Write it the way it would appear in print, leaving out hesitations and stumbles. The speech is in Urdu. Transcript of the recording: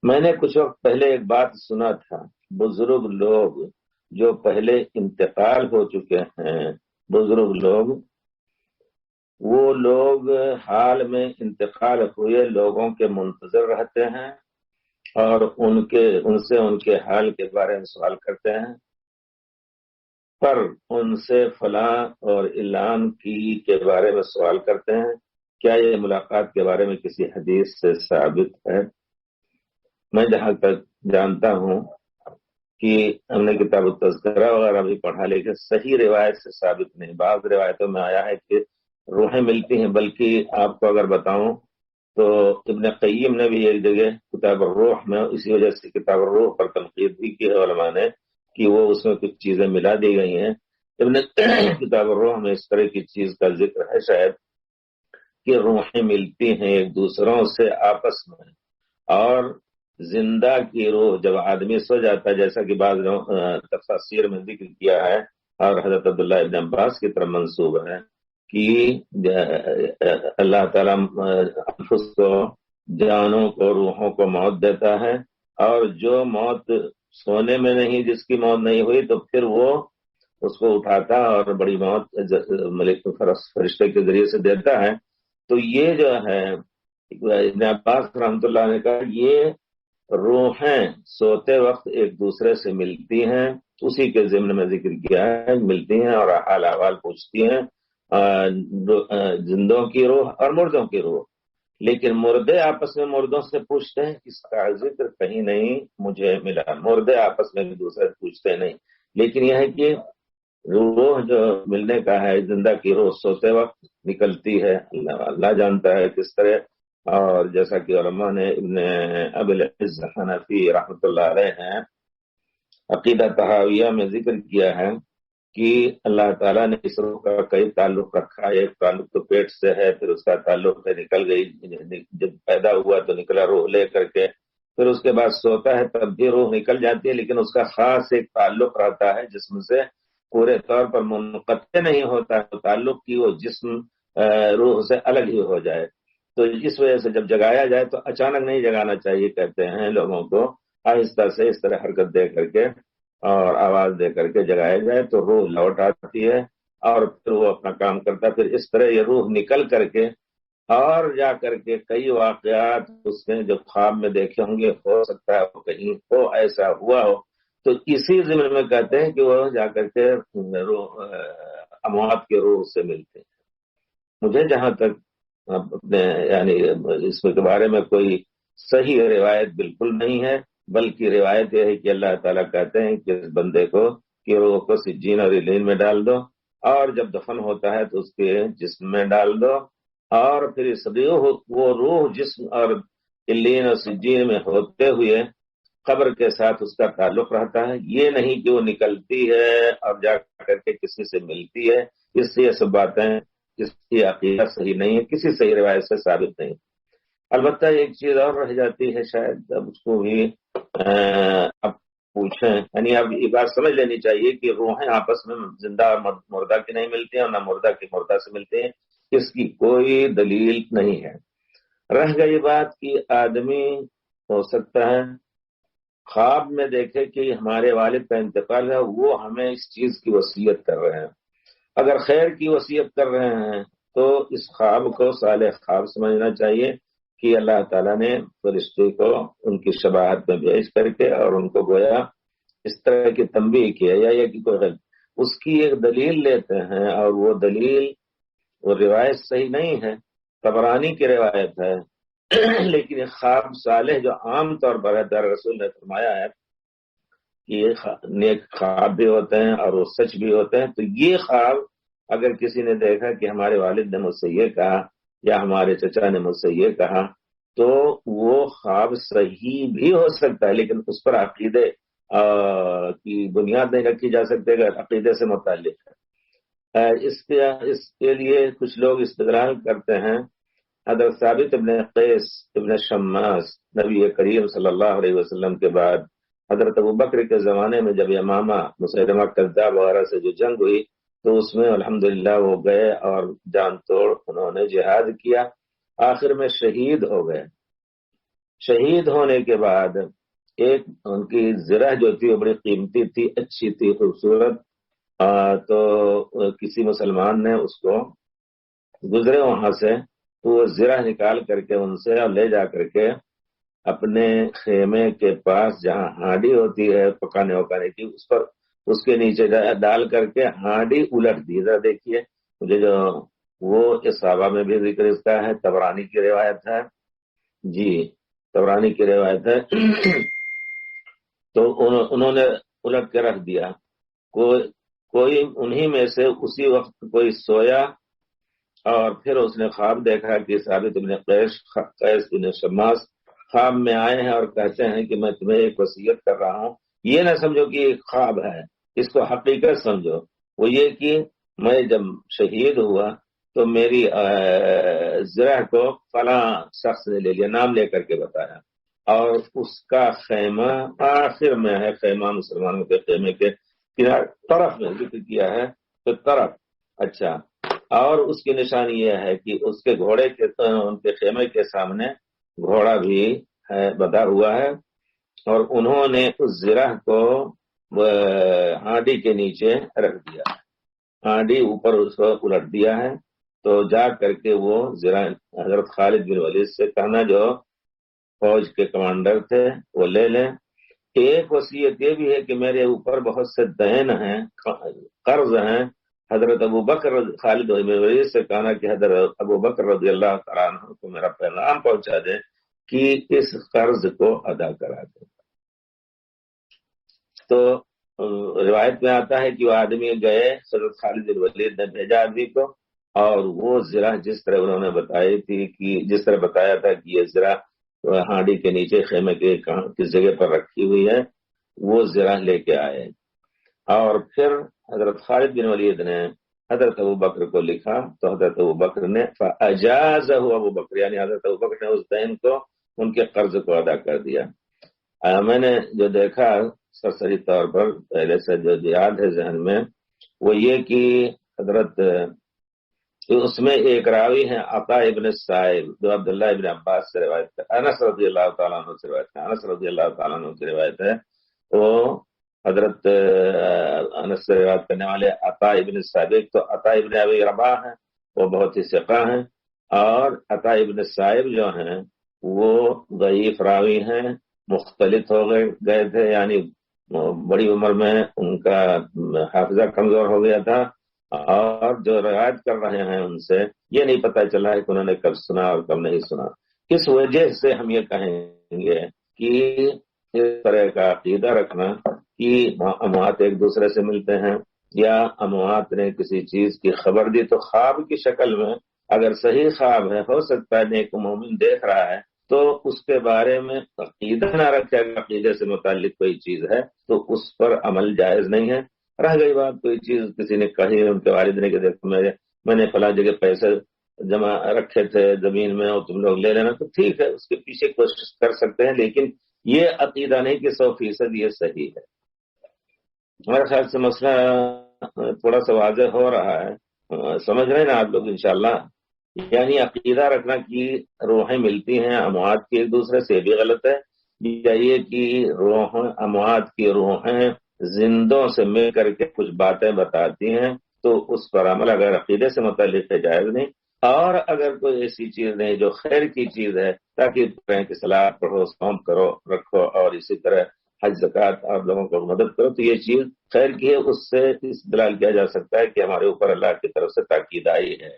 میں نے کچھ وقت پہلے ایک بات سنا تھا، بزرگ لوگ جو پہلے انتقال ہو چکے ہیں، بزرگ لوگ، وہ لوگ حال میں انتقال ہوئے لوگوں کے منتظر رہتے ہیں اور ان سے ان کے حال کے بارے میں سوال کرتے ہیں، پر ان سے فلاں اور اعلان کی کے بارے میں سوال کرتے ہیں، کیا یہ ملاقات کے بارے میں کسی حدیث سے ثابت ہے؟ میں جہاں تک جانتا ہوں کہ ہم نے کتاب التذکرہ وغیرہ بھی پڑھا، لیکن صحیح روایت سے ثابت نہیں۔ بعض روایتوں میں آیا ہے کہ روحیں ملتی ہیں، بلکہ آپ کو اگر بتاؤں تو ابن قیم نے بھی ایک جگہ کتاب الروح میں اسی وجہ سے کتاب الروح پر تنقید بھی کی ہے علماء نے کہ وہ اس میں کچھ چیزیں ملا دی گئی ہیں۔ ابن کتاب الروح میں اس طرح کی چیز کا ذکر ہے شاید کہ روحیں ملتی ہیں ایک دوسروں سے آپس میں، اور زندہ کی روح جب آدمی سو جاتا ہے، جیسا کہ بعض تفاسیر میں ذکر کیا ہے اور حضرت عبداللہ ابن عباس کی طرف منسوب ہے کہ اللہ تعالیٰ انفس کو، جانوں کو، روحوں کو موت دیتا ہے، اور جو موت سونے میں نہیں، جس کی موت نہیں ہوئی، تو پھر وہ اس کو اٹھاتا اور بڑی موت ملک فرشتے کے ذریعے سے دیتا ہے۔ تو یہ جو ہے ابن عباس رحمۃ اللہ نے کہا یہ روحیں سوتے وقت ایک دوسرے سے ملتی ہیں، اسی کے ضمن میں ذکر کیا ہے، ملتی ہیں اور حال احوال پوچھتی ہیں، زندوں کی روح اور مردوں کی روح۔ لیکن مردے آپس میں مردوں سے پوچھتے ہیں، اس کا ذکر کہیں نہیں مجھے ملا۔ مردے آپس میں بھی دوسرے پوچھتے نہیں، لیکن یہ ہے کہ روح جو ملنے کا ہے، زندہ کی روح سوتے وقت نکلتی ہے، اللہ جانتا ہے کس طرح۔ اور جیسا کہ علماء نے ابن ابی العز حنفی رحمۃ اللہ علیہ ہیں عقیدہ طحاویہ میں ذکر کیا ہے کہ اللہ تعالیٰ نے اس روح کا کئی تعلق رکھا ہے۔ ایک تعلق تو پیٹ سے ہے، پھر اس کا تعلق ہے نکل گئی، جب پیدا ہوا تو نکلا روح لے کر کے، پھر اس کے بعد سوتا ہے تب بھی روح نکل جاتی ہے، لیکن اس کا خاص ایک تعلق رہتا ہے جسم سے، پورے طور پر منقطع نہیں ہوتا ہے تعلق کی وہ جسم روح سے الگ ہی ہو جائے۔ تو اس وجہ سے جب جگایا جائے تو اچانک نہیں جگانا چاہیے، کہتے ہیں لوگوں کو آہستہ سے اس طرح حرکت دے کر کے اور آواز دے کر کے جگایا جائے تو روح لوٹ آتی ہے اور پھر وہ اپنا کام کرتا ہے۔ پھر اس طرح یہ روح نکل کر کے اور جا کر کے کئی واقعات اس نے جو خواب میں دیکھے ہوں گے، ہو سکتا ہے وہ کہیں ہو ایسا ہوا ہو، تو اسی ضمن میں کہتے ہیں کہ وہ جا کر کے روح اموات کے روح سے ملتے ہیں۔ مجھے جہاں تک اپنے یعنی اس کے بارے میں کوئی صحیح روایت بالکل نہیں ہے، بلکہ روایت یہ ہے کہ اللہ تعالیٰ کہتے ہیں کہ اس بندے کو کہ روح کو سجین اور علین میں ڈال دو، اور جب دفن ہوتا ہے تو اس کے جسم میں ڈال دو، اور پھر اس وہ روح جسم اور علین اور سجین میں ہوتے ہوئے قبر کے ساتھ اس کا تعلق رہتا ہے۔ یہ نہیں کہ وہ نکلتی ہے اور جا کر کے کسی سے ملتی ہے۔ اس سے یہ سب باتیں جس کی عقیدہ صحیح نہیں ہے، کسی صحیح روایت سے ثابت نہیں۔ البتہ ایک چیز اور رہ جاتی ہے، شاید اب اس کو بھی اب پوچھیں، یعنی اب یہ بات سمجھ لینی چاہیے کہ روحیں آپس میں زندہ اور مردہ کی نہیں ملتی ہیں، اور نہ مردہ کی مردہ سے ملتے ہیں، اس کی کوئی دلیل نہیں ہے۔ رہ گئی بات کہ آدمی ہو سکتا ہے خواب میں دیکھے کہ ہمارے والد کا انتقال ہے، وہ ہمیں اس چیز کی وصیت کر رہے ہیں۔ اگر خیر کی وصیت کر رہے ہیں تو اس خواب کو صالح خواب سمجھنا چاہیے کہ اللہ تعالیٰ نے فرشتے کو ان کی شباہت میں بھیج کر کے اور ان کو گویا اس طرح کی تنبیہ کیا، یا یہ کہ کوئی غلط اس کی ایک دلیل لیتے ہیں، اور وہ دلیل وہ روایت صحیح نہیں ہے، طبرانی کی روایت ہے، لیکن یہ خواب صالح جو عام طور پر ہے، در رسول نے فرمایا ہے کہ یہ نیک خواب بھی ہوتے ہیں اور وہ سچ بھی ہوتے ہیں۔ تو یہ خواب اگر کسی نے دیکھا کہ ہمارے والد نے مجھ سے یہ کہا یا ہمارے چچا نے مجھ سے یہ کہا، تو وہ خواب صحیح بھی ہو سکتا ہے، لیکن اس پر عقیدے کی بنیاد نہیں رکھی جا سکتے اگر عقیدے سے متعلق ہے۔ اس کے لیے کچھ لوگ استدلال کرتے ہیں۔ حضرت ثابت ابن قیس ابن شماس نبی کریم صلی اللہ علیہ وسلم کے بعد حضرت ابوبکر کے زمانے میں جب یمامہ مسیلمہ کذاب وغیرہ سے جو جنگ ہوئی تو اس میں الحمدللہ وہ گئے اور جان توڑ انہوں نے جہاد کیا، آخر میں شہید ہو گئے۔ شہید ہونے کے بعد ایک ان کی زرہ جو تھی وہ بڑی قیمتی تھی، اچھی تھی، خوبصورت، تو کسی مسلمان نے اس کو گزرے وہاں سے، تو وہ زرہ نکال کر کے ان سے اور لے جا کر کے اپنے خیمے کے پاس جہاں ہانڈی ہوتی ہے پکانے وکانے کی، اس پر اس کے نیچے ڈال کر کے ہانڈی الٹ دی۔ ذرا دیکھیے مجھے جو وہ اس صحابہ میں بھی ذکر اس کا ہے، طبرانی کی روایت ہے، جی طبرانی کی روایت ہے تو انہوں نے الٹ کے رکھ دیا۔ کوئی انہی میں سے اسی وقت کوئی سویا اور پھر اس نے خواب دیکھا کہ ثابت بن قیس بن شماس خواب میں آئے ہیں اور کہتے ہیں کہ میں تمہیں ایک وصیت کر رہا ہوں، یہ نہ سمجھو کہ ایک خواب ہے، اس کو حقیقت سمجھو۔ وہ یہ کہ میں جب شہید ہوا تو میری زرہ کو فلاں شخص نے لے لیا، نام لے کر کے بتایا، اور اس کا خیمہ آخر میں ہے، خیمہ مسلمانوں کے خیمے کے طرف میں ذکر کیا ہے تو طرف، اچھا، اور اس کی نشانی یہ ہے کہ اس کے گھوڑے کے ان کے خیمے کے سامنے گھوڑا بھی ہے بندھا ہوا ہے، اور انہوں نے اس زرہ کو ہانڈی کے نیچے رکھ دیا، ہانڈی اوپر اس کو الٹ دیا ہے۔ تو جا کر کے وہ زرہ حضرت خالد بن ولید سے کہنا، جو فوج کے کمانڈر تھے، وہ لے لیں۔ ایک وصیت یہ بھی ہے کہ میرے اوپر بہت سے دین ہیں، قرض ہیں، حضرت ابو بکر خالد بن ولید سے کہنا کہ حضرت ابو بکر رضی اللہ تعالیٰ عنہ کو میرا پیغام پہنچا دے کہ اس قرض کو ادا کرا دے۔ تو روایت میں آتا ہے کہ وہ آدمی گئے، حضرت خالد بن ولید نے بھیجا آدمی کو، اور وہ زرہ جس طرح انہوں نے بتائی تھی، کہ جس طرح بتایا تھا کہ یہ زرہ ہانڈی کے نیچے خیمے کے کس جگہ پر رکھی ہوئی ہے، وہ زرہ لے کے آئے، اور پھر حضرت خالد بن ولید نے حضرت ابو بکر کو لکھا، تو حضرت ابو بکر نے فاجازہ ابو بکر، یعنی حضرت ابو بکر نے اس دین کو، ان کے قرض کو ادا کر دیا۔ میں نے جو دیکھا سرسری طور پر پہلے سے جو یاد ہے ذہن میں، وہ یہ کہ حضرت اس میں ایک راوی ہیں عطا ابن السائب، جو عبداللہ ابن عباس سے روایت ہے، انس رضی اللہ تعالیٰ عنہ سے روایت ہے، انس رضی اللہ تعالیٰ عنہ سے روایت ہے، تو حضرت انس سے روایت کرنے والے عطا ابن السائب، ایک تو عطا ابن ابی رباح ہیں، وہ بہت ہی ثقہ ہیں، اور عطا ابن السائب جو ہیں وہ ضعیف راوی ہیں، مختلط ہو گئے تھے، یعنی بڑی عمر میں ان کا حافظہ کمزور ہو گیا تھا، اور جو روایت کر رہے ہیں ان سے یہ نہیں پتہ چلا ہے کہ انہوں نے کب سنا اور کب نہیں سنا۔ اس وجہ سے ہم یہ کہیں گے کہ اس طرح کا عقیدہ رکھنا کہ اموات ایک دوسرے سے ملتے ہیں، یا اموات نے کسی چیز کی خبر دی تو خواب کی شکل میں، اگر صحیح خواب ہے، ہو سکتا ہے نیک مومن دیکھ رہا ہے، تو اس کے بارے میں عقیدہ نہ رکھے، اگر عقیدے سے متعلق کوئی چیز ہے تو اس پر عمل جائز نہیں ہے۔ رہ گئی بات کوئی چیز کسی نے کہی، ان کے والد نے کہ دیکھو میں نے فلاں جگہ پیسے جمع رکھے تھے زمین میں اور تم لوگ لے لینا، تو ٹھیک ہے، اس کے پیچھے کوشش کر سکتے ہیں، لیکن یہ عقیدہ نہیں کہ 100% یہ صحیح ہے۔ ہمارے خیال سے مسئلہ تھوڑا سا واضح ہو رہا ہے، سمجھ رہے ہیں نا آپ لوگ انشاءاللہ؟ یعنی عقیدہ رکھنا کہ روحیں ملتی ہیں اموات کی ایک دوسرے سے بھی غلط ہے، یا یہ کہ اموات کی روحیں زندوں سے مل کر کے کچھ باتیں بتاتی ہیں، تو اس پر عمل اگر عقیدے سے متعلق ہے جائز نہیں، اور اگر کوئی ایسی چیز نہیں جو خیر کی چیز ہے، تاکہ کی صلاح پڑھو، صوم کرو، رکھو، اور اسی طرح حج زکوٰۃ اور لوگوں کو مدد کرو، تو یہ چیز خیر کی ہے، اس سے استدلال کیا جا سکتا ہے کہ ہمارے اوپر اللہ کی طرف سے تاکید آئی ہے۔